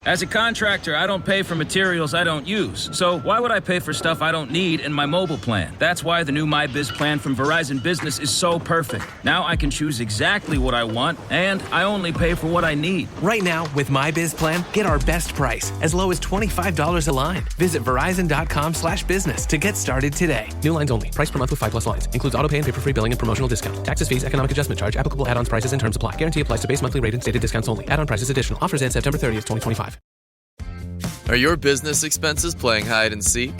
As a contractor, I don't pay for materials I don't use. So why would I pay for stuff I don't need in my mobile plan? That's why the new MyBiz plan from Verizon Business is so perfect. Now I can choose exactly what I want, and I only pay for what I need. Right now, with MyBiz plan, get our best price, as low as $25 a line. Visit Verizon.com/business to get started today. New lines only. Price per month with 5+ lines. Includes auto pay and paper-free billing and promotional discount. Taxes, fees, economic adjustment charge. Applicable add-ons, prices, and terms apply. Guarantee applies to base monthly rate and stated discounts only. Add-on prices additional. Offers end September 30th, 2025. Are your business expenses playing hide and seek?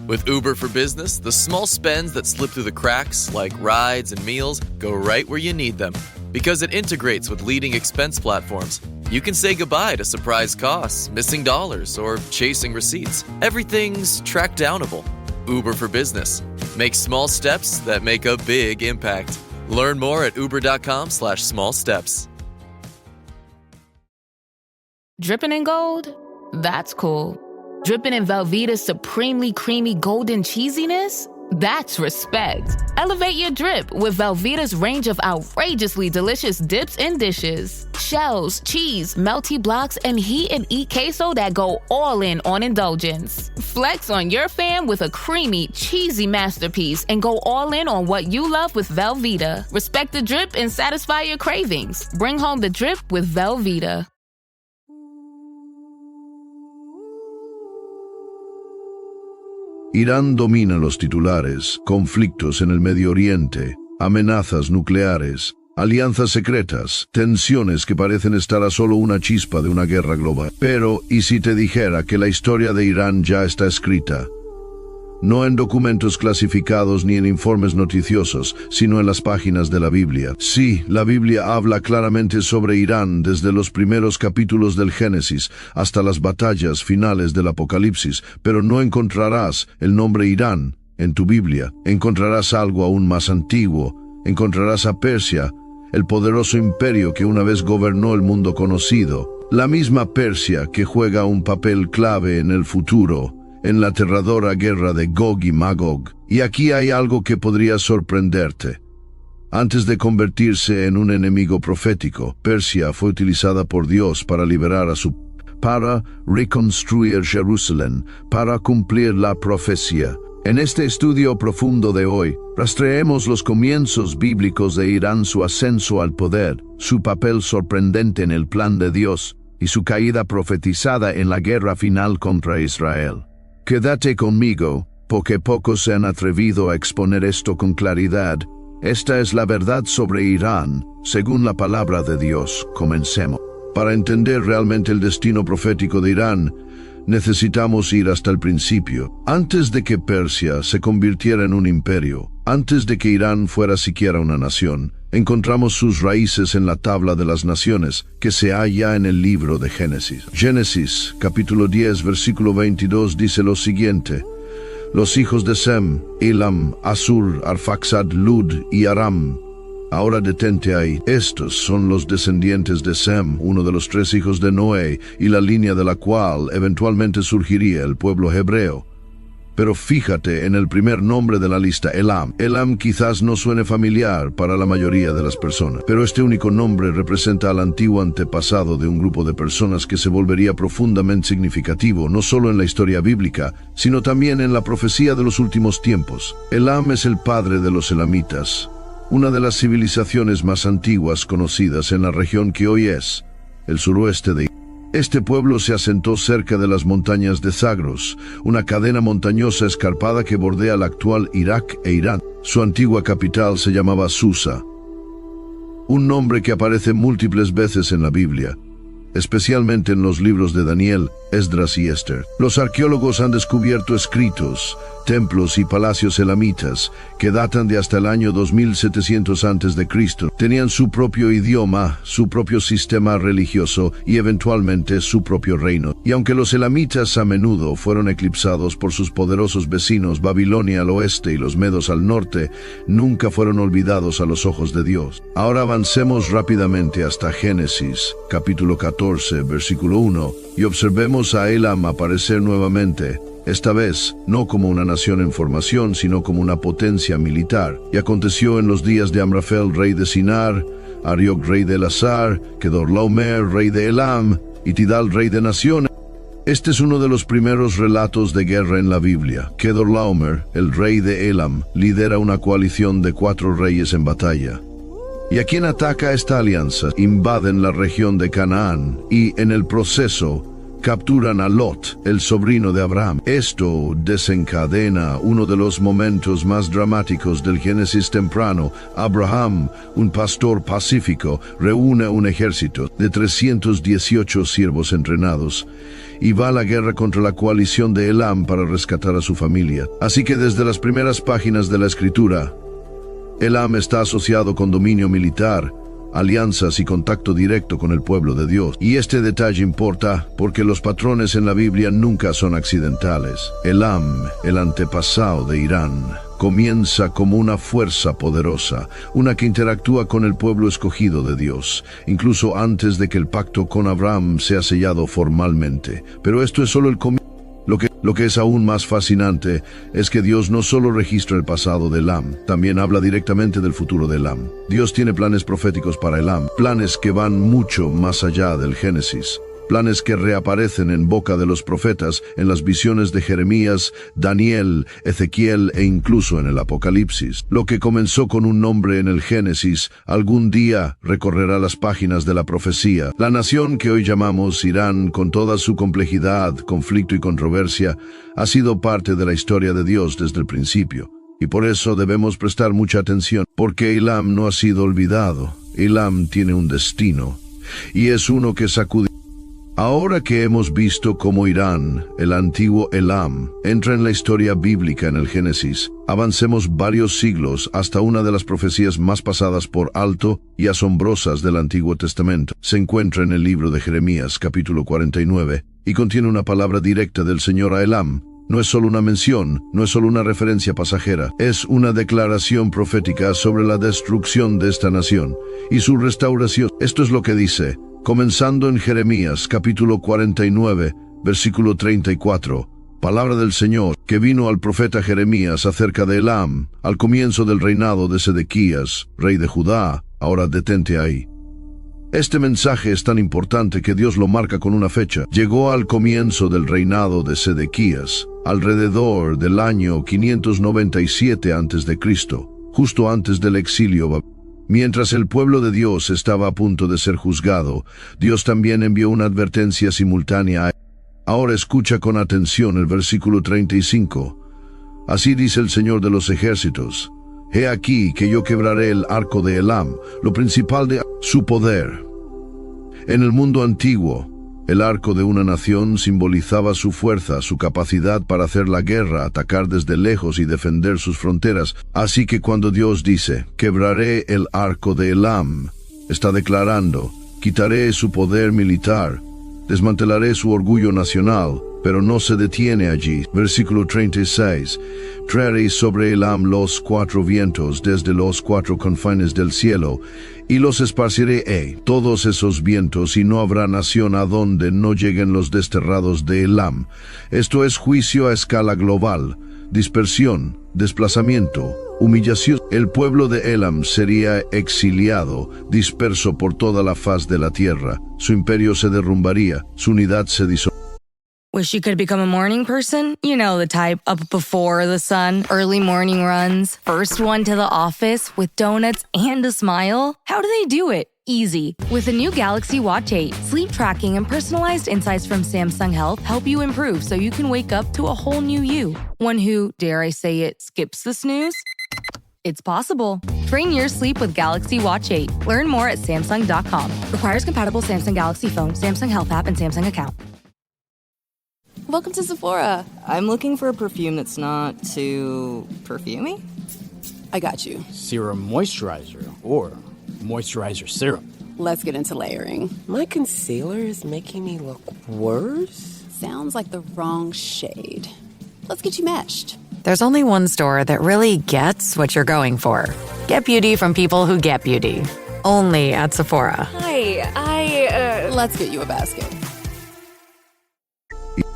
With Uber for Business, the small spends that slip through the cracks, like rides and meals, go right where you need them. Because it integrates with leading expense platforms, you can say goodbye to surprise costs, missing dollars, or chasing receipts. Everything's track-downable. Uber for Business. Make small steps that make a big impact. Learn more at uber.com/small steps. Dripping in gold? That's cool. Dripping in Velveeta's supremely creamy golden cheesiness? That's respect. Elevate your drip with Velveeta's range of outrageously delicious dips and dishes. Shells, cheese, melty blocks, and heat and eat queso that go all in on indulgence. Flex on your fam with a creamy, cheesy masterpiece and go all in on what you love with Velveeta. Respect the drip and satisfy your cravings. Bring home the drip with Velveeta. Irán domina los titulares, conflictos en el Medio Oriente, amenazas nucleares, alianzas secretas, tensiones que parecen estar a solo una chispa de una guerra global. Pero, ¿y si te dijera que la historia de Irán ya está escrita? No en documentos clasificados ni en informes noticiosos, sino en las páginas de la Biblia. Sí, la Biblia habla claramente sobre Irán desde los primeros capítulos del Génesis hasta las batallas finales del Apocalipsis, pero no encontrarás el nombre Irán en tu Biblia. Encontrarás algo aún más antiguo. Encontrarás a Persia, el poderoso imperio que una vez gobernó el mundo conocido. La misma Persia que juega un papel clave en el futuro, en la aterradora guerra de Gog y Magog. Y aquí hay algo que podría sorprenderte. Antes de convertirse en un enemigo profético, Persia fue utilizada por Dios para liberar a su para reconstruir Jerusalén, para cumplir la profecía. En este estudio profundo de hoy, rastreemos los comienzos bíblicos de Irán, su ascenso al poder, su papel sorprendente en el plan de Dios y su caída profetizada en la guerra final contra Israel. Quédate conmigo, porque pocos se han atrevido a exponer esto con claridad. Esta es la verdad sobre Irán, según la palabra de Dios. Comencemos. Para entender realmente el destino profético de Irán, necesitamos ir hasta el principio. Antes de que Persia se convirtiera en un imperio, antes de que Irán fuera siquiera una nación, encontramos sus raíces en la tabla de las naciones, que se halla en el libro de Génesis. Génesis, capítulo 10, versículo 22, dice lo siguiente: los hijos de Sem, Elam, Asur, Arfaxad, Lud y Aram. Ahora detente ahí. Estos son los descendientes de Sem, uno de los 3 hijos de Noé, y la línea de la cual eventualmente surgiría el pueblo hebreo. Pero fíjate en el primer nombre de la lista, Elam. Elam quizás no suene familiar para la mayoría de las personas, pero este único nombre representa al antiguo antepasado de un grupo de personas que se volvería profundamente significativo, no solo en la historia bíblica, sino también en la profecía de los últimos tiempos. Elam es el padre de los elamitas, una de las civilizaciones más antiguas conocidas en la región que hoy es el suroeste de Irán. Este pueblo se asentó cerca de las montañas de Zagros, una cadena montañosa escarpada que bordea el actual Irak e Irán. Su antigua capital se llamaba Susa, un nombre que aparece múltiples veces en la Biblia, especialmente en los libros de Daniel, Esdras y Esther. Los arqueólogos han descubierto escritos, templos y palacios elamitas que datan de hasta el año 2700 a.C. Tenían su propio idioma, su propio sistema religioso y eventualmente su propio reino. Y aunque los elamitas a menudo fueron eclipsados por sus poderosos vecinos Babilonia al oeste y los medos al norte, nunca fueron olvidados a los ojos de Dios. Ahora avancemos rápidamente hasta Génesis, capítulo 14, versículo 1, y observemos a Elam aparecer nuevamente, esta vez no como una nación en formación, sino como una potencia militar. Y aconteció en los días de Amrafel, rey de Sinar, Arioc, rey de Elazar, Kedorlaomer, rey de Elam, y Tidal, rey de naciones, Este es uno de los primeros relatos de guerra en la Biblia. Kedorlaomer, el rey de Elam, lidera una coalición de 4 reyes en batalla. Y a quien ataca esta alianza, invaden la región de Canaán y, en el proceso, capturan a Lot, el sobrino de Abraham. Esto desencadena uno de los momentos más dramáticos del Génesis temprano. Abraham, un pastor pacífico, reúne un ejército de 318 siervos entrenados y va a la guerra contra la coalición de Elam para rescatar a su familia. Así que desde las primeras páginas de la Escritura, Elam está asociado con dominio militar, alianzas y contacto directo con el pueblo de Dios. Y este detalle importa porque los patrones en la Biblia nunca son accidentales. Elam, el antepasado de Irán, comienza como una fuerza poderosa, una que interactúa con el pueblo escogido de Dios, incluso antes de que el pacto con Abraham sea sellado formalmente. Pero esto es solo el comienzo. Lo que es aún más fascinante es que Dios no solo registra el pasado de Elam, también habla directamente del futuro de Elam. Dios tiene planes proféticos para Elam, planes que van mucho más allá del Génesis. Planes que reaparecen en boca de los profetas en las visiones de Jeremías, Daniel, Ezequiel e incluso en el Apocalipsis. Lo que comenzó con un nombre en el Génesis, algún día recorrerá las páginas de la profecía. La nación que hoy llamamos Irán, con toda su complejidad, conflicto y controversia, ha sido parte de la historia de Dios desde el principio. Y por eso debemos prestar mucha atención, porque Elam no ha sido olvidado. Elam tiene un destino, y es uno que sacude. Ahora que hemos visto cómo Irán, el antiguo Elam, entra en la historia bíblica en el Génesis, avancemos varios siglos hasta una de las profecías más pasadas por alto y asombrosas del Antiguo Testamento. Se encuentra en el libro de Jeremías, capítulo 49, y contiene una palabra directa del Señor a Elam. No es solo una mención, no es solo una referencia pasajera, es una declaración profética sobre la destrucción de esta nación y su restauración. Esto es lo que dice, comenzando en Jeremías, capítulo 49, versículo 34, palabra del Señor que vino al profeta Jeremías acerca de Elam, al comienzo del reinado de Sedequías, rey de Judá. Ahora detente ahí. Este mensaje es tan importante que Dios lo marca con una fecha. Llegó al comienzo del reinado de Sedequías, alrededor del año 597 a.C., justo antes del exilio. Mientras el pueblo de Dios estaba a punto de ser juzgado, Dios también envió una advertencia simultánea. Ahora escucha con atención el versículo 35. Así dice el Señor de los ejércitos: He aquí que yo quebraré el arco de Elam, lo principal de su poder. En el mundo antiguo, el arco de una nación simbolizaba su fuerza, su capacidad para hacer la guerra, atacar desde lejos y defender sus fronteras. Así que cuando Dios dice, quebraré el arco de Elam, está declarando, quitaré su poder militar, desmantelaré su orgullo nacional, pero no se detiene allí. Versículo 36. Traeré sobre Elam los 4 vientos desde los 4 confines del cielo, y los esparciré todos esos vientos, y no habrá nación a donde no lleguen los desterrados de Elam. Esto es juicio a escala global, dispersión, desplazamiento, humillación. El pueblo de Elam sería exiliado, disperso por toda la faz de la tierra. Su imperio se derrumbaría, su unidad se disolucionaría. Wish you could become a morning person? You know the type, up before the sun, early morning runs, first one to the office with donuts and a smile. How do they do it? Easy. With the new Galaxy Watch 8, sleep tracking and personalized insights from Samsung Health help you improve so you can wake up to a whole new you. One who, dare I say it, skips the snooze? It's possible. Train your sleep with Galaxy Watch 8. Learn more at Samsung.com. Requires compatible Samsung Galaxy phone, Samsung Health app, and Samsung account. Welcome to Sephora. I'm looking for a perfume that's not too perfumey. I got you. Serum moisturizer or moisturizer serum. Let's get into layering. My concealer is making me look worse. Sounds like the wrong shade. Let's get you matched. There's only one store that really gets what you're going for. Get beauty from people who get beauty. Only at Sephora. Hi, Let's get you a basket.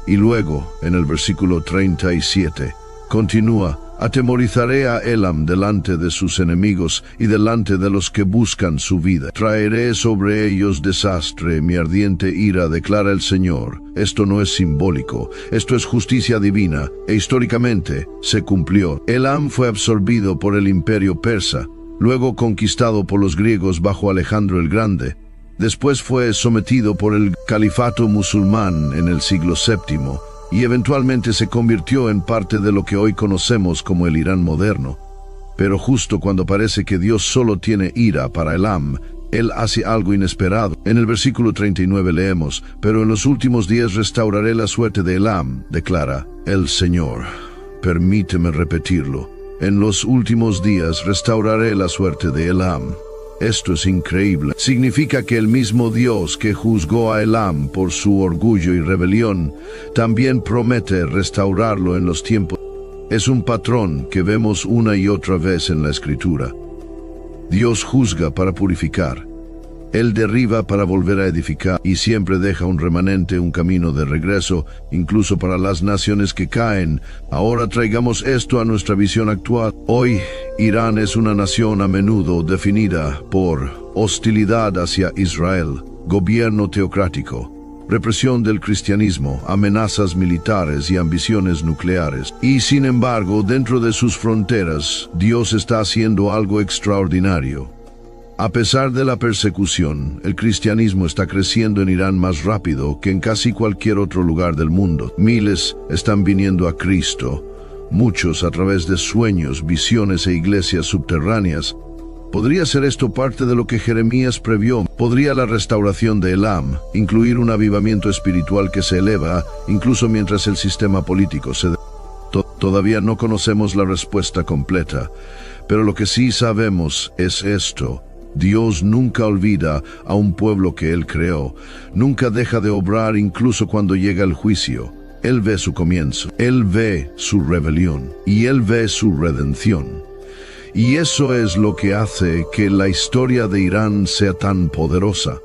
Y luego, en el versículo 37, continúa, Atemorizaré a Elam delante de sus enemigos y delante de los que buscan su vida. Traeré sobre ellos desastre, mi ardiente ira, declara el Señor. Esto no es simbólico, esto es justicia divina, e históricamente se cumplió. Elam fue absorbido por el imperio persa, luego conquistado por los griegos bajo Alejandro el Grande. Después fue sometido por el califato musulmán en el siglo VII, y eventualmente se convirtió en parte de lo que hoy conocemos como el Irán moderno. Pero justo cuando parece que Dios solo tiene ira para Elam, Él hace algo inesperado. En el versículo 39 leemos: «Pero en los últimos días restauraré la suerte de Elam», declara el Señor. Permíteme repetirlo. En los últimos días restauraré la suerte de Elam. Esto es increíble. Significa que el mismo Dios que juzgó a Elam por su orgullo y rebelión, también promete restaurarlo en los tiempos. Es un patrón que vemos una y otra vez en la Escritura. Dios juzga para purificar. Él derriba para volver a edificar y siempre deja un remanente, un camino de regreso, incluso para las naciones que caen. Ahora traigamos esto a nuestra visión actual. Hoy, Irán es una nación a menudo definida por hostilidad hacia Israel, gobierno teocrático, represión del cristianismo, amenazas militares y ambiciones nucleares. Y sin embargo, dentro de sus fronteras, Dios está haciendo algo extraordinario. A pesar de la persecución, el cristianismo está creciendo en Irán más rápido que en casi cualquier otro lugar del mundo. Miles están viniendo a Cristo, muchos a través de sueños, visiones e iglesias subterráneas. ¿Podría ser esto parte de lo que Jeremías previó? ¿Podría la restauración de Elam incluir un avivamiento espiritual que se eleva, incluso mientras el sistema político se Todavía no conocemos la respuesta completa, pero lo que sí sabemos es esto: Dios nunca olvida a un pueblo que Él creó, nunca deja de obrar incluso cuando llega el juicio. Él ve su comienzo, Él ve su rebelión y Él ve su redención. Y eso es lo que hace que la historia de Irán sea tan poderosa,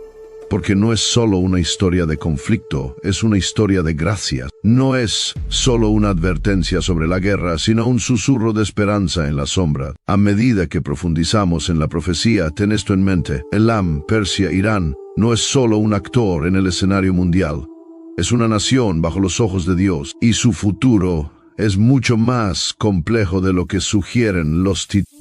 porque no es solo una historia de conflicto, es una historia de gracia. No es solo una advertencia sobre la guerra, sino un susurro de esperanza en la sombra. A medida que profundizamos en la profecía, ten esto en mente: Elam, Persia, Irán, no es solo un actor en el escenario mundial. Es una nación bajo los ojos de Dios, y su futuro es mucho más complejo de lo que sugieren los títulos.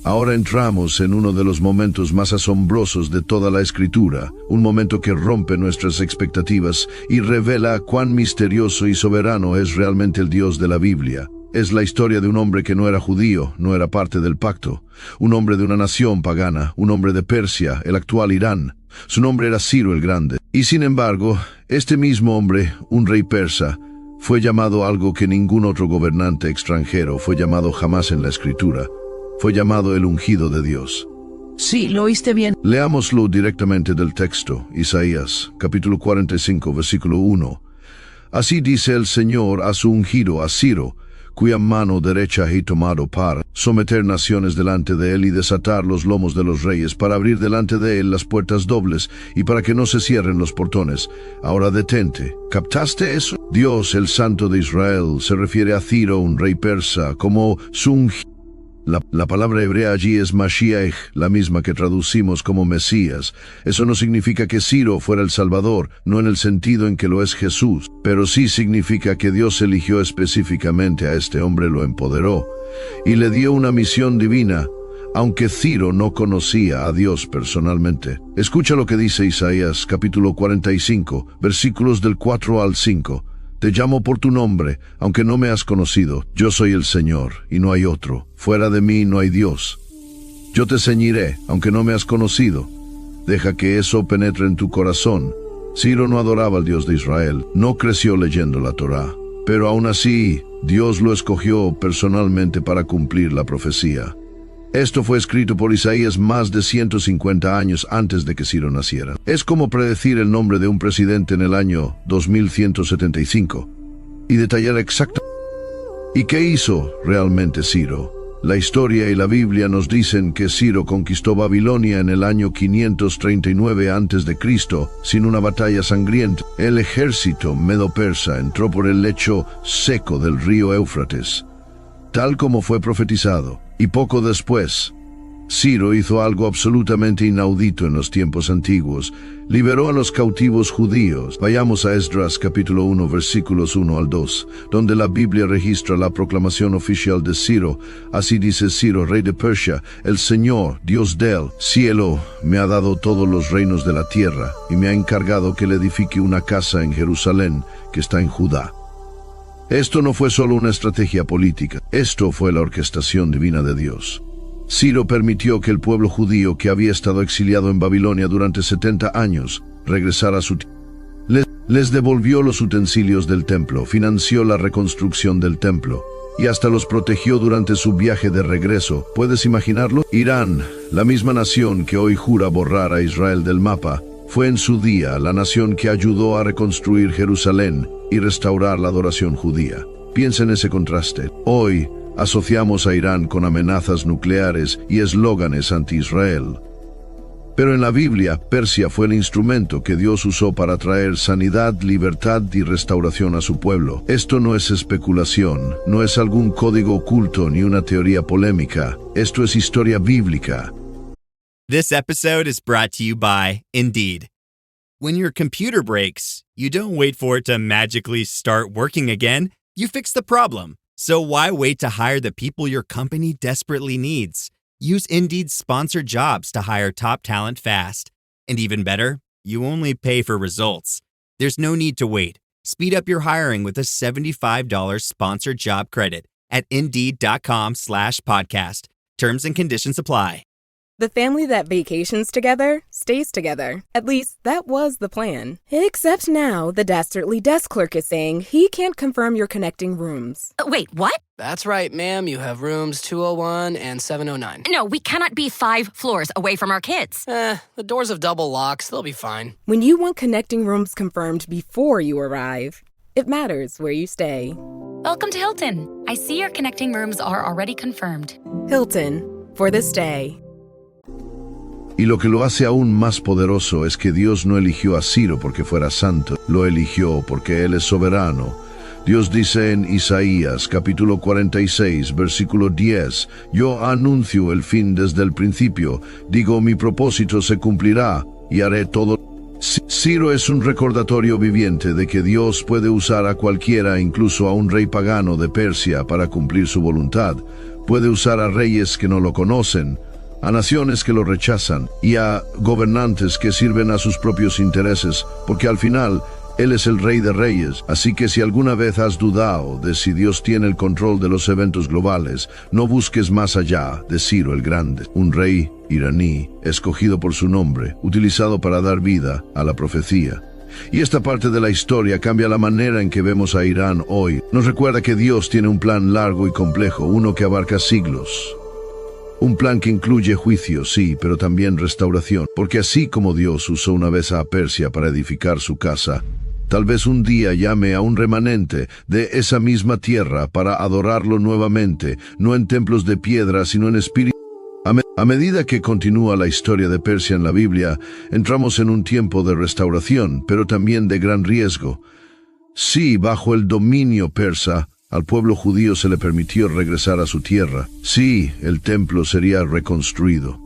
Ahora entramos en uno de los momentos más asombrosos de toda la Escritura, un momento que rompe nuestras expectativas y revela cuán misterioso y soberano es realmente el Dios de la Biblia. Es la historia de un hombre que no era judío, no era parte del pacto, un hombre de una nación pagana, un hombre de Persia, el actual Irán. Su nombre era Ciro el Grande. Y sin embargo, este mismo hombre, un rey persa, fue llamado algo que ningún otro gobernante extranjero fue llamado jamás en la Escritura. Fue llamado el ungido de Dios. Sí, lo oíste bien. Leámoslo directamente del texto, Isaías, capítulo 45, versículo 1. Así dice el Señor a su ungido, a Ciro, cuya mano derecha he tomado para someter naciones delante de él y desatar los lomos de los reyes, para abrir delante de él las puertas dobles y para que no se cierren los portones. Ahora detente. ¿Captaste eso? Dios, el Santo de Israel, se refiere a Ciro, un rey persa, como su ungido. La palabra hebrea allí es Mashiach, la misma que traducimos como Mesías. Eso no significa que Ciro fuera el Salvador, no en el sentido en que lo es Jesús, pero sí significa que Dios eligió específicamente a este hombre, lo empoderó y le dio una misión divina, aunque Ciro no conocía a Dios personalmente. Escucha lo que dice Isaías capítulo 45, versículos del 4 al 5. Te llamo por tu nombre, aunque no me has conocido. Yo soy el Señor, y no hay otro. Fuera de mí no hay Dios. Yo te ceñiré, aunque no me has conocido. Deja que eso penetre en tu corazón. Ciro no adoraba al Dios de Israel, no creció leyendo la Torá. Pero aún así, Dios lo escogió personalmente para cumplir la profecía. Esto fue escrito por Isaías más de 150 años antes de que Ciro naciera. Es como predecir el nombre de un presidente en el año 2175 y detallar exactamente. ¿Y qué hizo realmente Ciro? La historia y la Biblia nos dicen que Ciro conquistó Babilonia en el año 539 a.C. sin una batalla sangrienta. El ejército medo-persa entró por el lecho seco del río Éufrates. tal como fue profetizado. Y poco después, Ciro hizo algo absolutamente inaudito en los tiempos antiguos. Liberó a los cautivos judíos. Vayamos a Esdras capítulo 1 versículos 1 al 2, donde la Biblia registra la proclamación oficial de Ciro. Así dice Ciro, rey de Persia: el Señor, Dios del cielo, me ha dado todos los reinos de la tierra y me ha encargado que le edifique una casa en Jerusalén, que está en Judá. Esto no fue solo una estrategia política, esto fue la orquestación divina de Dios. Ciro permitió que el pueblo judío que había estado exiliado en Babilonia durante 70 años regresara a su tierra. Les devolvió los utensilios del templo, financió la reconstrucción del templo y hasta los protegió durante su viaje de regreso. ¿Puedes imaginarlo? Irán, la misma nación que hoy jura borrar a Israel del mapa, fue en su día la nación que ayudó a reconstruir Jerusalén y restaurar la adoración judía. Piensa en ese contraste. Hoy asociamos a Irán con amenazas nucleares y eslóganes anti-Israel. Pero en la Biblia, Persia fue el instrumento que Dios usó para traer sanidad, libertad y restauración a su pueblo. Esto no es especulación, no es algún código oculto ni una teoría polémica. Esto es historia bíblica. This episode is brought to you by Indeed. When your computer breaks, you don't wait for it to magically start working again. You fix the problem. So why wait to hire the people your company desperately needs? Use Indeed's sponsored jobs to hire top talent fast. And even better, you only pay for results. There's no need to wait. Speed up your hiring with a $75 sponsored job credit at Indeed.com/podcast. Terms and conditions apply. The family that vacations together stays together. At least, that was the plan. Except now, the Dastardly desk clerk is saying he can't confirm your connecting rooms. Wait, what? That's right, ma'am. You have rooms 201 and 709. No, we cannot be 5 floors away from our kids. The doors have double locks. They'll be fine. When you want connecting rooms confirmed before you arrive, it matters where you stay. Welcome to Hilton. I see your connecting rooms are already confirmed. Hilton, for this day. Y lo que lo hace aún más poderoso es que Dios no eligió a Ciro porque fuera santo, lo eligió porque Él es soberano. Dios dice en Isaías capítulo 46, versículo 10, yo anuncio el fin desde el principio, digo mi propósito se cumplirá y haré todo. Ciro es un recordatorio viviente de que Dios puede usar a cualquiera, incluso a un rey pagano de Persia, para cumplir su voluntad. Puede usar a reyes que no lo conocen, a naciones que lo rechazan y a gobernantes que sirven a sus propios intereses, porque al final Él es el Rey de Reyes. Así que si alguna vez has dudado de si Dios tiene el control de los eventos globales, no busques más allá de Ciro el Grande, un rey iraní escogido por su nombre, utilizado para dar vida a la profecía. Y esta parte de la historia cambia la manera en que vemos a Irán hoy. Nos recuerda que Dios tiene un plan largo y complejo, uno que abarca siglos. Un plan que incluye juicio, sí, pero también restauración, porque así como Dios usó una vez a Persia para edificar su casa, tal vez un día llame a un remanente de esa misma tierra para adorarlo nuevamente, no en templos de piedra, sino en espíritu. A medida que continúa la historia de Persia en la Biblia, entramos en un tiempo de restauración, pero también de gran riesgo. Sí, bajo el dominio persa, al pueblo judío se le permitió regresar a su tierra. Sí, el templo sería reconstruido.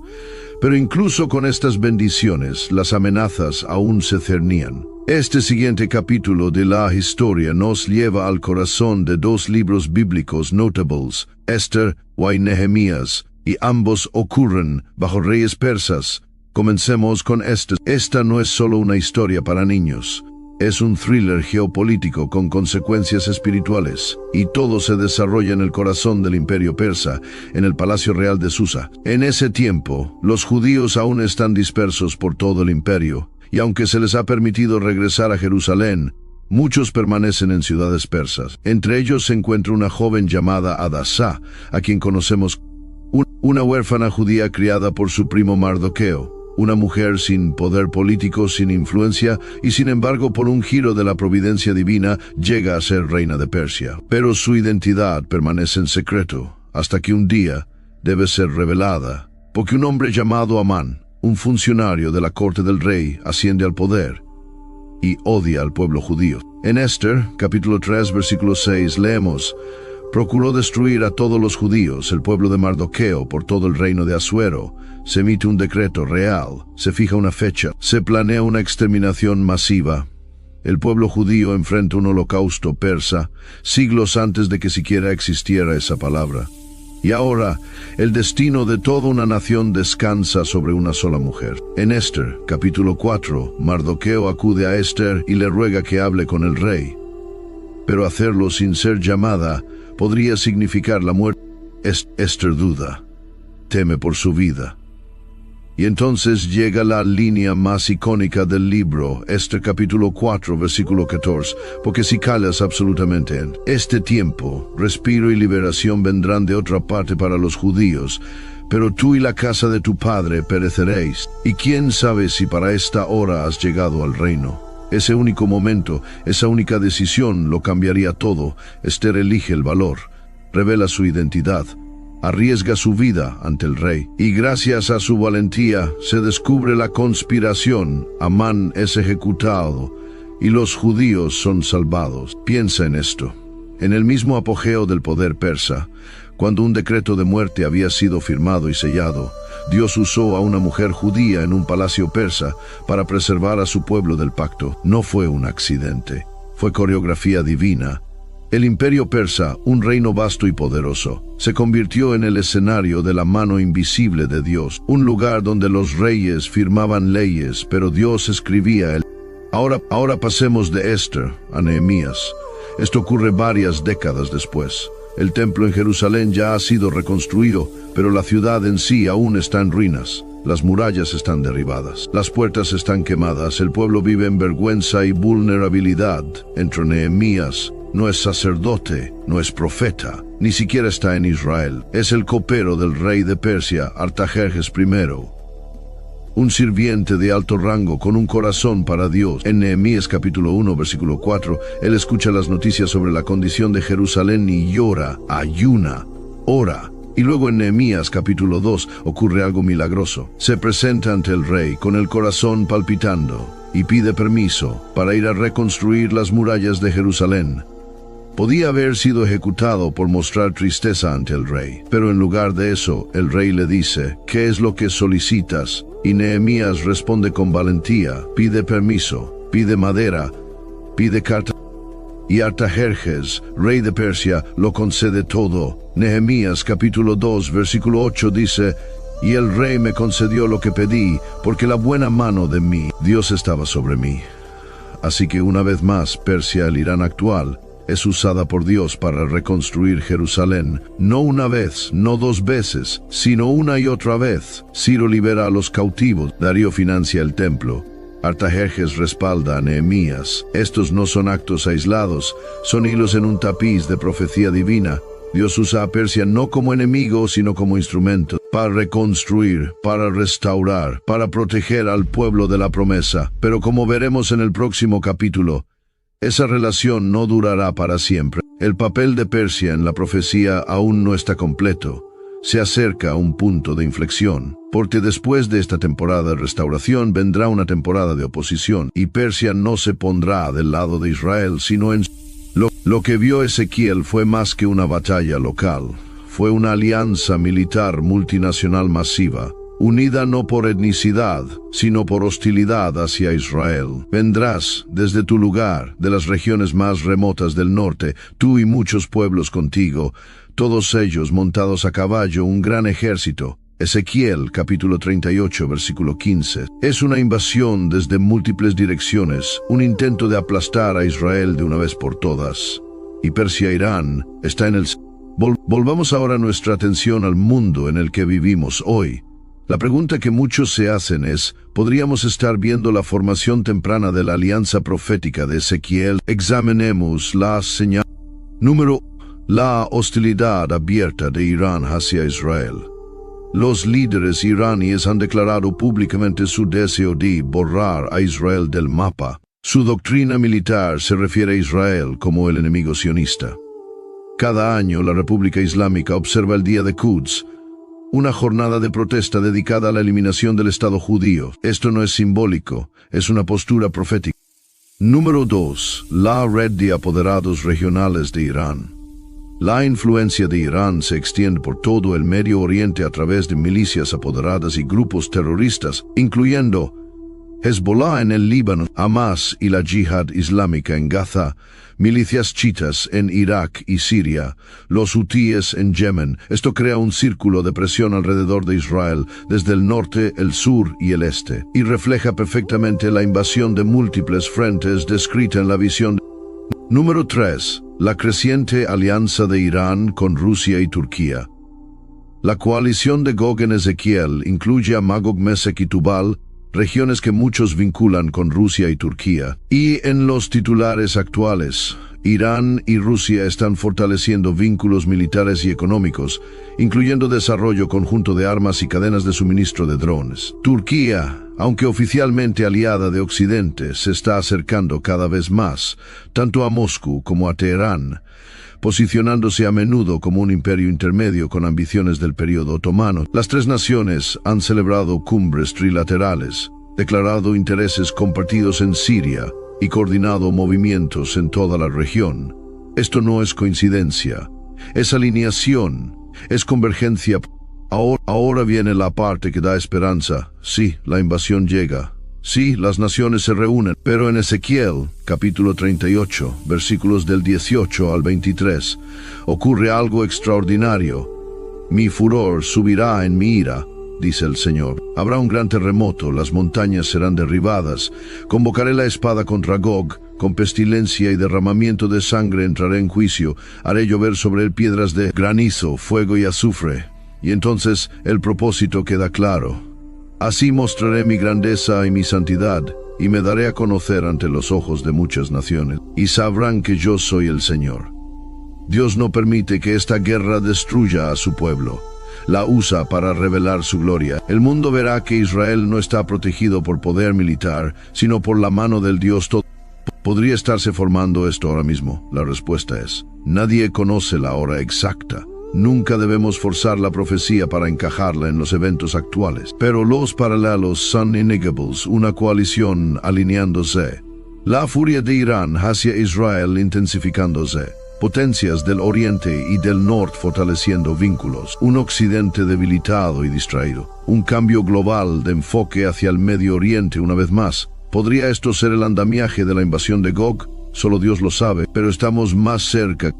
Pero incluso con estas bendiciones, las amenazas aún se cernían. Este siguiente capítulo de la historia nos lleva al corazón de 2 libros bíblicos notables, Esther y Nehemías, y ambos ocurren bajo reyes persas. Comencemos con Esther. Esta no es solo una historia para niños. Es un thriller geopolítico con consecuencias espirituales, y todo se desarrolla en el corazón del imperio persa, en el palacio real de Susa. En ese tiempo, los judíos aún están dispersos por todo el imperio, y aunque se les ha permitido regresar a Jerusalén, muchos permanecen en ciudades persas. Entre ellos se encuentra una joven llamada Adasá, a quien conocemos, una huérfana judía criada por su primo Mardoqueo. Una mujer sin poder político, sin influencia, y sin embargo por un giro de la providencia divina llega a ser reina de Persia. Pero su identidad permanece en secreto, hasta que un día debe ser revelada, porque un hombre llamado Amán, un funcionario de la corte del rey, asciende al poder y odia al pueblo judío. En Esther, capítulo 3, versículo 6, leemos: Procuró destruir a todos los judíos, el pueblo de Mardoqueo, por todo el reino de Asuero. Se emite un decreto real, se fija una fecha, se planea una exterminación masiva. El pueblo judío enfrenta un holocausto persa, siglos antes de que siquiera existiera esa palabra. Y ahora, el destino de toda una nación descansa sobre una sola mujer. En Esther, capítulo 4, Mardoqueo acude a Esther y le ruega que hable con el rey. Pero hacerlo sin ser llamada podría significar la muerte. Esther duda, teme por su vida. Y entonces llega la línea más icónica del libro, Esther capítulo 4, versículo 14, porque si callas absolutamente en este tiempo, respiro y liberación vendrán de otra parte para los judíos, pero tú y la casa de tu padre pereceréis. Y quién sabe si para esta hora has llegado al reino. Ese único momento, esa única decisión lo cambiaría todo. Esther elige el valor, revela su identidad, arriesga su vida ante el rey, y gracias a su valentía se descubre la conspiración. Amán es ejecutado y los judíos son salvados. Piensa en esto. En el mismo apogeo del poder persa, cuando un decreto de muerte había sido firmado y sellado, Dios usó a una mujer judía en un palacio persa para preservar a su pueblo del pacto. No fue un accidente, fue coreografía divina. El imperio persa, un reino vasto y poderoso, se convirtió en el escenario de la mano invisible de Dios, un lugar donde los reyes firmaban leyes, pero Dios escribía el... Ahora pasemos de Esther a Nehemías. Esto ocurre varias décadas después. El templo en Jerusalén ya ha sido reconstruido, pero la ciudad en sí aún está en ruinas. Las murallas están derribadas, las puertas están quemadas, el pueblo vive en vergüenza y vulnerabilidad. Entre Nehemías, no es sacerdote, no es profeta, ni siquiera está en Israel. Es el copero del rey de Persia, Artajerjes I. Un sirviente de alto rango con un corazón para Dios. En Nehemías capítulo 1, versículo 4, él escucha las noticias sobre la condición de Jerusalén y llora, ayuna, ora. Y luego en Nehemías capítulo 2 ocurre algo milagroso. Se presenta ante el rey con el corazón palpitando y pide permiso para ir a reconstruir las murallas de Jerusalén. Podía haber sido ejecutado por mostrar tristeza ante el rey, pero en lugar de eso, el rey le dice, ¿qué es lo que solicitas? Y Nehemías responde con valentía, pide permiso, pide madera, pide carta. Y Artajerjes, rey de Persia, lo concede todo. Nehemías capítulo 2, versículo 8 dice, y el rey me concedió lo que pedí, porque la buena mano de mí, Dios estaba sobre mí. Así que una vez más, Persia, el Irán actual, es usada por Dios para reconstruir Jerusalén. No una vez, no dos veces, sino una y otra vez. Ciro libera a los cautivos, Darío financia el templo. Artajerjes respalda a Nehemías. Estos no son actos aislados, son hilos en un tapiz de profecía divina. Dios usa a Persia no como enemigo, sino como instrumento para reconstruir, para restaurar, para proteger al pueblo de la promesa. Pero como veremos en el próximo capítulo, esa relación no durará para siempre. El papel de Persia en la profecía aún no está completo. Se acerca a un punto de inflexión, porque después de esta temporada de restauración vendrá una temporada de oposición, y Persia no se pondrá del lado de Israel, sino en... Lo que vio Ezequiel fue más que una batalla local, fue una alianza militar multinacional masiva, unida no por etnicidad, sino por hostilidad hacia Israel. Vendrás desde tu lugar, de las regiones más remotas del norte, tú y muchos pueblos contigo, todos ellos montados a caballo, un gran ejército. Ezequiel, capítulo 38, versículo 15. Es una invasión desde múltiples direcciones, un intento de aplastar a Israel de una vez por todas. Y Persia-Irán está en el... Volvamos ahora nuestra atención al mundo en el que vivimos hoy. La pregunta que muchos se hacen es, ¿podríamos estar viendo la formación temprana de la alianza profética de Ezequiel? Examinemos las señales. Número 1. La hostilidad abierta de Irán hacia Israel. Los líderes iraníes han declarado públicamente su deseo de borrar a Israel del mapa. Su doctrina militar se refiere a Israel como el enemigo sionista. Cada año la República Islámica observa el Día de Quds, una jornada de protesta dedicada a la eliminación del Estado judío. Esto no es simbólico, es una postura profética. Número 2. La red de apoderados regionales de Irán. La influencia de Irán se extiende por todo el Medio Oriente a través de milicias apoderadas y grupos terroristas, incluyendo Hezbollah en el Líbano, Hamas y la Yihad Islámica en Gaza, milicias chiitas en Irak y Siria, los hutíes en Yemen. Esto crea un círculo de presión alrededor de Israel, desde el norte, el sur y el este, y refleja perfectamente la invasión de múltiples frentes descrita en la visión. Número 3. La creciente alianza de Irán con Rusia y Turquía. La coalición de Gog en Ezequiel incluye a Magog, Mesec y Tubal, regiones que muchos vinculan con Rusia y Turquía. Y en los titulares actuales, Irán y Rusia están fortaleciendo vínculos militares y económicos, incluyendo desarrollo conjunto de armas y cadenas de suministro de drones. Turquía, aunque oficialmente aliada de Occidente, se está acercando cada vez más, tanto a Moscú como a Teherán, posicionándose a menudo como un imperio intermedio con ambiciones del período otomano. Las tres naciones han celebrado cumbres trilaterales, declarado intereses compartidos en Siria y coordinado movimientos en toda la región. Esto no es coincidencia, es alineación, es convergencia. Ahora viene la parte que da esperanza. Sí, la invasión llega. Sí, las naciones se reúnen, pero en Ezequiel, capítulo 38, versículos del 18 al 23, ocurre algo extraordinario. Mi furor subirá en mi ira, dice el Señor. Habrá un gran terremoto, las montañas serán derribadas. Convocaré la espada contra Gog, con pestilencia y derramamiento de sangre entraré en juicio. Haré llover sobre él piedras de granizo, fuego y azufre. Y entonces el propósito queda claro. Así mostraré mi grandeza y mi santidad, y me daré a conocer ante los ojos de muchas naciones, y sabrán que yo soy el Señor. Dios no permite que esta guerra destruya a su pueblo. La usa para revelar su gloria. El mundo verá que Israel no está protegido por poder militar, sino por la mano del Dios todo. ¿Podría estarse formando esto ahora mismo? La respuesta es, nadie conoce la hora exacta. Nunca debemos forzar la profecía para encajarla en los eventos actuales. Pero los paralelos son innegables, una coalición alineándose. La furia de Irán hacia Israel intensificándose. Potencias del oriente y del norte fortaleciendo vínculos. Un occidente debilitado y distraído. Un cambio global de enfoque hacia el Medio Oriente una vez más. ¿Podría esto ser el andamiaje de la invasión de Gog? Solo Dios lo sabe, pero estamos más cerca.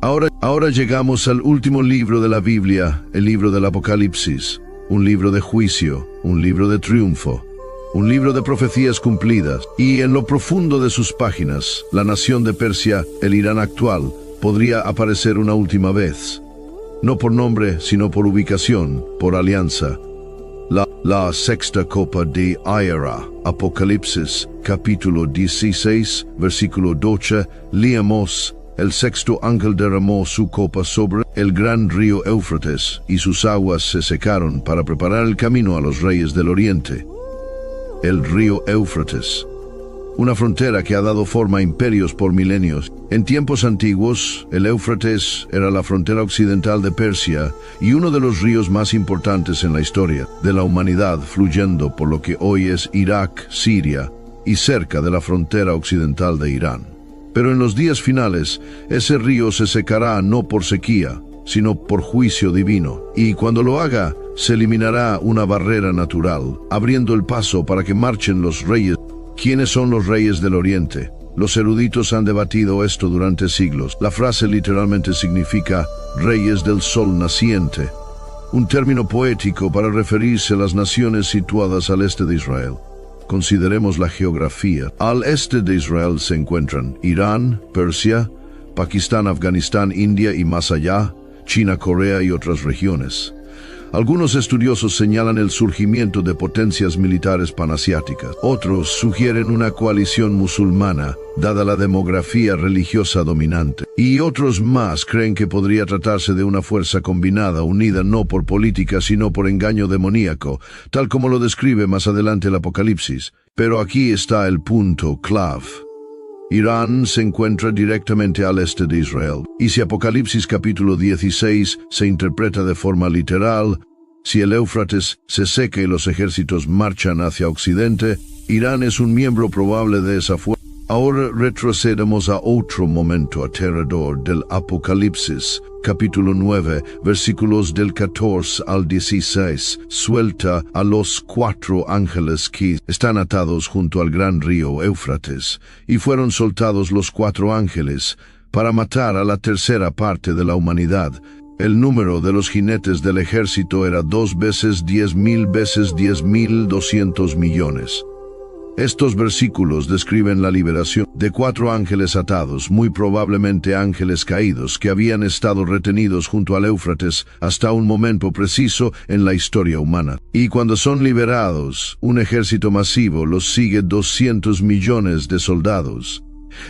Ahora llegamos al último libro de la Biblia, el libro del Apocalipsis, un libro de juicio, un libro de triunfo, un libro de profecías cumplidas, y en lo profundo de sus páginas, la nación de Persia, el Irán actual, podría aparecer una última vez, no por nombre, sino por ubicación, por alianza. La sexta copa de Ira, Apocalipsis, capítulo 16, versículo 12, leemos: el sexto ángel derramó su copa sobre el gran río Éufrates, y sus aguas se secaron para preparar el camino a los reyes del oriente. El río Éufrates, una frontera que ha dado forma a imperios por milenios. En tiempos antiguos, el Éufrates era la frontera occidental de Persia y uno de los ríos más importantes en la historia de la humanidad, fluyendo por lo que hoy es Irak, Siria y cerca de la frontera occidental de Irán. Pero en los días finales, ese río se secará no por sequía, sino por juicio divino. Y cuando lo haga, se eliminará una barrera natural, abriendo el paso para que marchen los reyes. ¿Quiénes son los reyes del Oriente? Los eruditos han debatido esto durante siglos. La frase literalmente significa reyes del sol naciente, un término poético para referirse a las naciones situadas al este de Israel. Consideremos la geografía. Al este de Israel se encuentran Irán, Persia, Pakistán, Afganistán, India y más allá, China, Corea y otras regiones. Algunos estudiosos señalan el surgimiento de potencias militares panasiáticas. Otros sugieren una coalición musulmana, dada la demografía religiosa dominante. Y otros más creen que podría tratarse de una fuerza combinada, unida no por política, sino por engaño demoníaco, tal como lo describe más adelante el Apocalipsis. Pero aquí está el punto clave. Irán se encuentra directamente al este de Israel, y si Apocalipsis capítulo 16 se interpreta de forma literal, si el Éufrates se seca y los ejércitos marchan hacia occidente, Irán es un miembro probable de esa fuerza. Ahora retrocedemos a otro momento aterrador del Apocalipsis, capítulo 9, versículos del 14 al 16, suelta a los 4 ángeles que están atados junto al gran río Éufrates, y fueron soltados los 4 ángeles para matar a la tercera parte de la humanidad. El número de los jinetes del ejército era 2 veces 10,000 veces 10,200 millones. Estos versículos describen la liberación de 4 ángeles atados, muy probablemente ángeles caídos, que habían estado retenidos junto al Éufrates hasta un momento preciso en la historia humana. Y cuando son liberados, un ejército masivo los sigue 200 millones de soldados.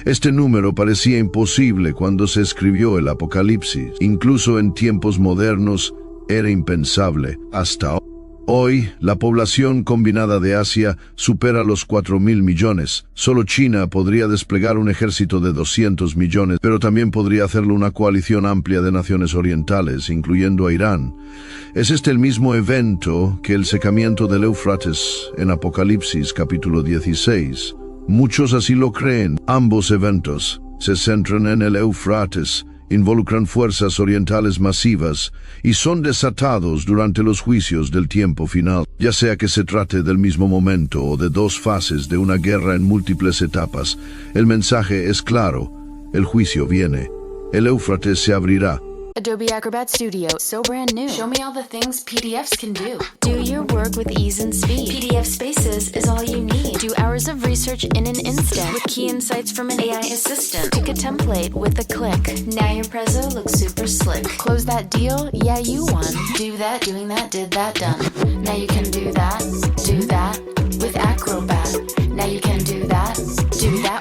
Este número parecía imposible cuando se escribió el Apocalipsis. Incluso en tiempos modernos era impensable. Hasta hoy, la población combinada de Asia supera los 4,000 millones. Solo China podría desplegar un ejército de 200 millones, pero también podría hacerlo una coalición amplia de naciones orientales, incluyendo a Irán. ¿Es este el mismo evento que el secamiento del Éufrates en Apocalipsis capítulo 16? Muchos así lo creen. Ambos eventos se centran en el Éufrates, involucran fuerzas orientales masivas y son desatados durante los juicios del tiempo final. Ya sea que se trate del mismo momento o de 2 fases de una guerra en múltiples etapas, el mensaje es claro: el juicio viene, el Éufrates se abrirá. Adobe Acrobat Studio, so brand new. Show me all the things PDFs can do. Do your work with ease and speed. PDF Spaces is all you need. Do hours of research in an instant with key insights from an AI assistant. Pick a template with a click. Now your prezzo looks super slick. Close that deal? Yeah, you won. Do that, doing that, did that, done. Now you can do that with Acrobat. Now you can do that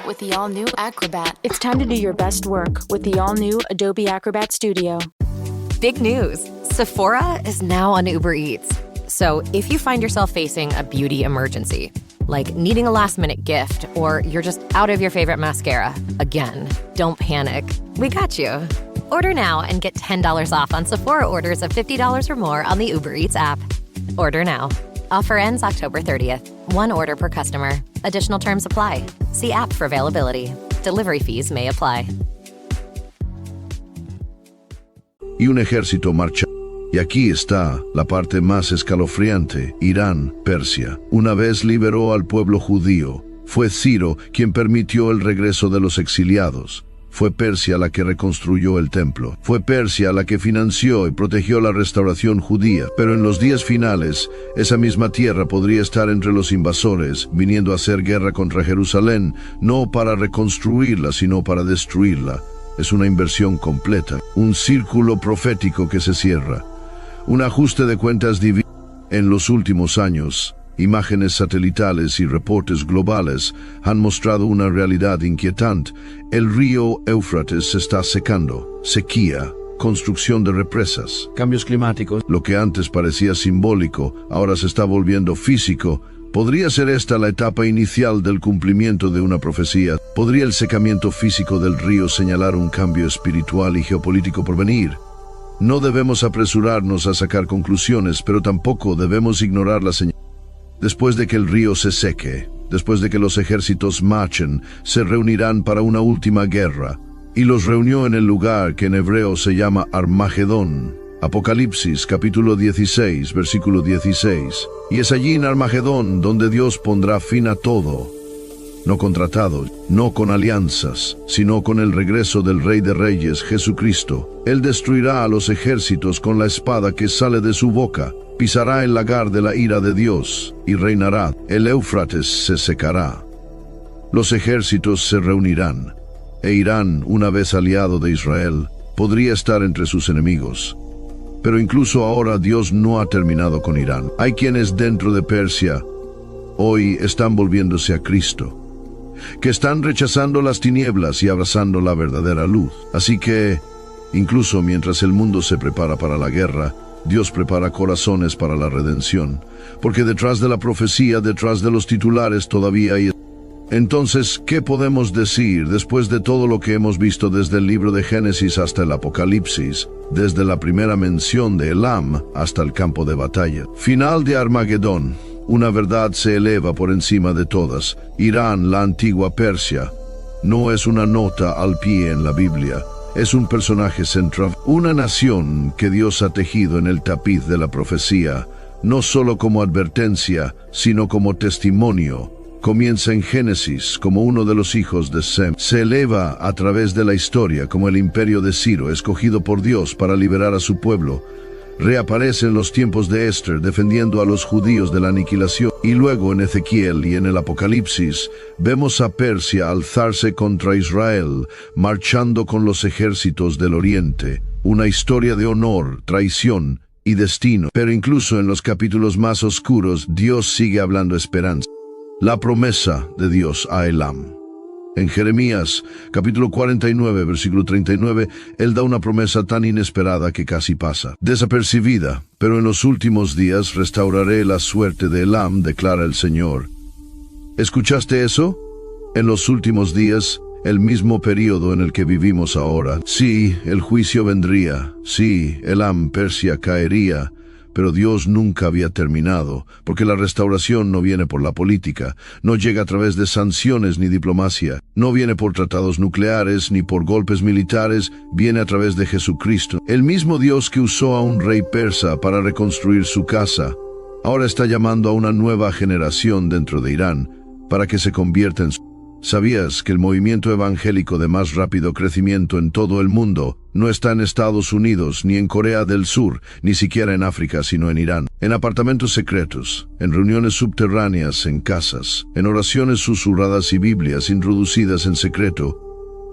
with the all-new Acrobat. It's time to do your best work with the all-new Adobe Acrobat Studio. Big news! Sephora is now on Uber Eats. So if you find yourself facing a beauty emergency, like needing a last-minute gift, or you're just out of your favorite mascara, again, don't panic. We got you. Order now and get $10 off on Sephora orders of $50 or more on the Uber Eats app. Order now. Offer ends October 30th. 1 order per customer. Additional terms apply. See app for availability. Delivery fees may apply. Y un ejército marcha. Y aquí está la parte más escalofriante. Irán, Persia, una vez liberó al pueblo judío. Fue Ciro quien permitió el regreso de los exiliados. Fue Persia la que reconstruyó el templo. Fue Persia la que financió y protegió la restauración judía. Pero en los días finales, esa misma tierra podría estar entre los invasores, viniendo a hacer guerra contra Jerusalén, no para reconstruirla, sino para destruirla. Es una inversión completa, un círculo profético que se cierra. Un ajuste de cuentas divino. En los últimos años, imágenes satelitales y reportes globales han mostrado una realidad inquietante. El río Éufrates se está secando. Sequía, construcción de represas, cambios climáticos. Lo que antes parecía simbólico, ahora se está volviendo físico. ¿Podría ser esta la etapa inicial del cumplimiento de una profecía? ¿Podría el secamiento físico del río señalar un cambio espiritual y geopolítico por venir? No debemos apresurarnos a sacar conclusiones, pero tampoco debemos ignorar la señal. Después de que el río se seque, después de que los ejércitos marchen, se reunirán para una última guerra. Y los reunió en el lugar que en hebreo se llama Armagedón. Apocalipsis capítulo 16, versículo 16. Y es allí en Armagedón donde Dios pondrá fin a todo. No con tratados, no con alianzas, sino con el regreso del Rey de Reyes, Jesucristo. Él destruirá a los ejércitos con la espada que sale de su boca. Pisará el lagar de la ira de Dios y reinará. El Éufrates se secará. Los ejércitos se reunirán. E Irán, una vez aliado de Israel, podría estar entre sus enemigos. Pero incluso ahora Dios no ha terminado con Irán. Hay quienes dentro de Persia hoy están volviéndose a Cristo, que están rechazando las tinieblas y abrazando la verdadera luz. Así que, incluso mientras el mundo se prepara para la guerra, Dios prepara corazones para la redención, porque detrás de la profecía, detrás de los titulares todavía hay. Entonces, ¿qué podemos decir después de todo lo que hemos visto desde el libro de Génesis hasta el Apocalipsis, desde la primera mención de Elam hasta el campo de batalla? Final de Armagedón. Una verdad se eleva por encima de todas. Irán, la antigua Persia, no es una nota al pie en la Biblia, es un personaje central, una nación que Dios ha tejido en el tapiz de la profecía, no solo como advertencia, sino como testimonio. Comienza en Génesis como uno de los hijos de Sem. Se eleva a través de la historia como el imperio de Ciro, escogido por Dios para liberar a su pueblo. Reaparece en los tiempos de Esther defendiendo a los judíos de la aniquilación. Y luego en Ezequiel y en el Apocalipsis vemos a Persia alzarse contra Israel, marchando con los ejércitos del Oriente. Una historia de honor, traición y destino. Pero incluso en los capítulos más oscuros, Dios sigue hablando esperanza. La promesa de Dios a Elam. En Jeremías, capítulo 49, versículo 39, Él da una promesa tan inesperada que casi pasa desapercibida. Pero en los últimos días restauraré la suerte de Elam, declara el Señor. ¿Escuchaste eso? En los últimos días, el mismo período en el que vivimos ahora. Sí, el juicio vendría. Sí, Elam, Persia, caería. Pero Dios nunca había terminado, porque la restauración no viene por la política, no llega a través de sanciones ni diplomacia, no viene por tratados nucleares ni por golpes militares, viene a través de Jesucristo. El mismo Dios que usó a un rey persa para reconstruir su casa, ahora está llamando a una nueva generación dentro de Irán para que se convierta en su... ¿Sabías que el movimiento evangélico de más rápido crecimiento en todo el mundo no está en Estados Unidos, ni en Corea del Sur, ni siquiera en África, sino en Irán? En apartamentos secretos, en reuniones subterráneas, en casas, en oraciones susurradas y Biblias introducidas en secreto,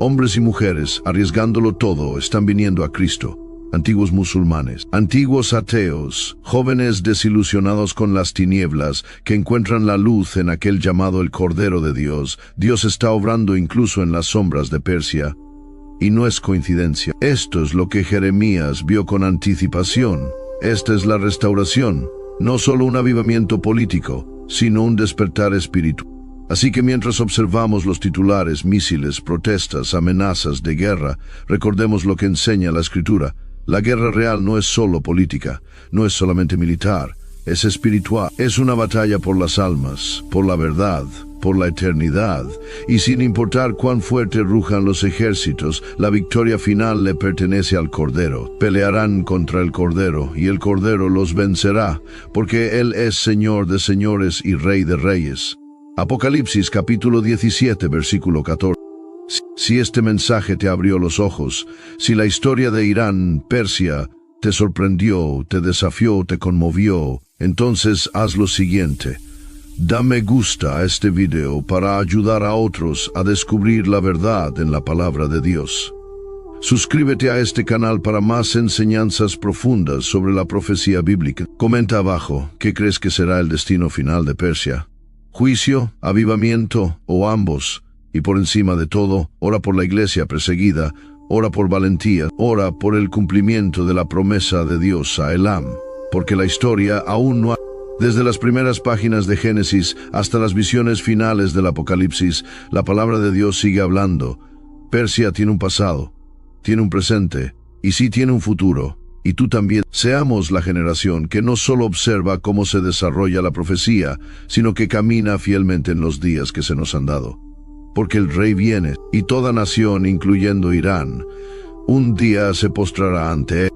hombres y mujeres, arriesgándolo todo, están viniendo a Cristo. Antiguos musulmanes, antiguos ateos, jóvenes desilusionados con las tinieblas, que encuentran la luz en aquel llamado el Cordero de Dios. Dios está obrando incluso en las sombras de Persia. Y no es coincidencia. Esto es lo que Jeremías vio con anticipación. Esta es la restauración, no solo un avivamiento político, sino un despertar espiritual. Así que mientras observamos los titulares, misiles, protestas, amenazas de guerra, recordemos lo que enseña la Escritura. La guerra real no es solo política, no es solamente militar, es espiritual. Es una batalla por las almas, por la verdad, por la eternidad. Y sin importar cuán fuerte rujan los ejércitos, la victoria final le pertenece al Cordero. Pelearán contra el Cordero, y el Cordero los vencerá, porque Él es Señor de señores y Rey de reyes. Apocalipsis capítulo 17, versículo 14. Si este mensaje te abrió los ojos, si la historia de Irán, Persia, te sorprendió, te desafió, te conmovió, entonces haz lo siguiente. Da me gusta a este video para ayudar a otros a descubrir la verdad en la palabra de Dios. Suscríbete a este canal para más enseñanzas profundas sobre la profecía bíblica. Comenta abajo, ¿qué crees que será el destino final de Persia? ¿Juicio, avivamiento o ambos? Y por encima de todo, ora por la iglesia perseguida, ora por valentía, ora por el cumplimiento de la promesa de Dios a Elam, porque la historia aún no ha... Desde las primeras páginas de Génesis hasta las visiones finales del Apocalipsis, la palabra de Dios sigue hablando. Persia tiene un pasado, tiene un presente, y sí tiene un futuro. Y tú también. Seamos la generación que no solo observa cómo se desarrolla la profecía, sino que camina fielmente en los días que se nos han dado. Porque el Rey viene, y toda nación, incluyendo Irán, un día se postrará ante él.